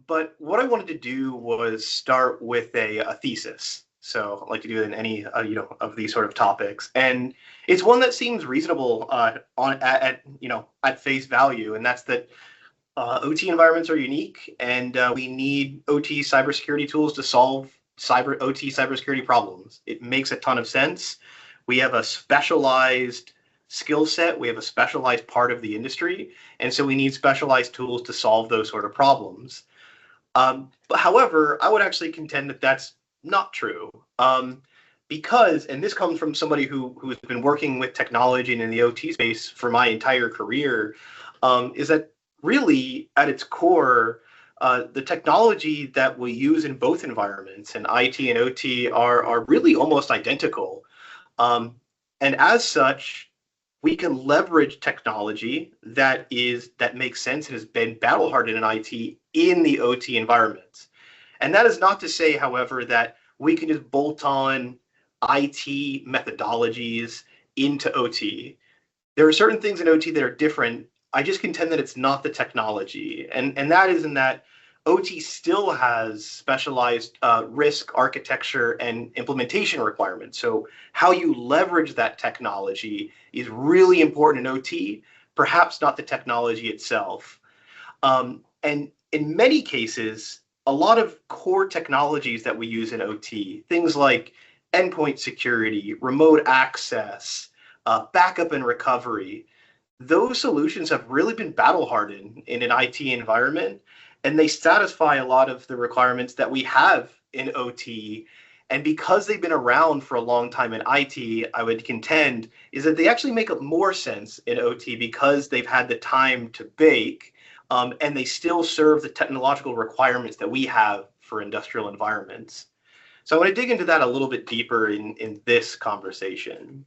But what I wanted to do was start with a thesis. So I like to do it in any of these sort of topics, and it's one that seems reasonable at face value, and that's that OT environments are unique, and we need OT cybersecurity tools to solve OT cybersecurity problems. It makes a ton of sense. We have a specialized skill set. We have a specialized part of the industry, and so we need specialized tools to solve those sort of problems. But however, I would actually contend that that's not true. Because, and this comes from somebody who's been working with technology and in the OT space for my entire career, is that really at its core, the technology that we use in both environments, and IT and OT, are really almost identical. Um, and as such, we can leverage technology that makes sense and has been battle hardened in IT in the OT environments. And that is not to say, however, that we can just bolt on IT methodologies into OT. There are certain things in OT that are different. I just contend that it's not the technology. And that is in that OT still has specialized risk architecture and implementation requirements. So how you leverage that technology is really important in OT, perhaps not the technology itself. And in many cases, a lot of core technologies that we use in OT, things like endpoint security, remote access, backup and recovery, those solutions have really been battle hardened in an IT environment, and they satisfy a lot of the requirements that we have in OT. And because they've been around for a long time in IT, I would contend is that they actually make more sense in OT because they've had the time to bake, and they still serve the technological requirements that we have for industrial environments. So I want to dig into that a little bit deeper in this conversation.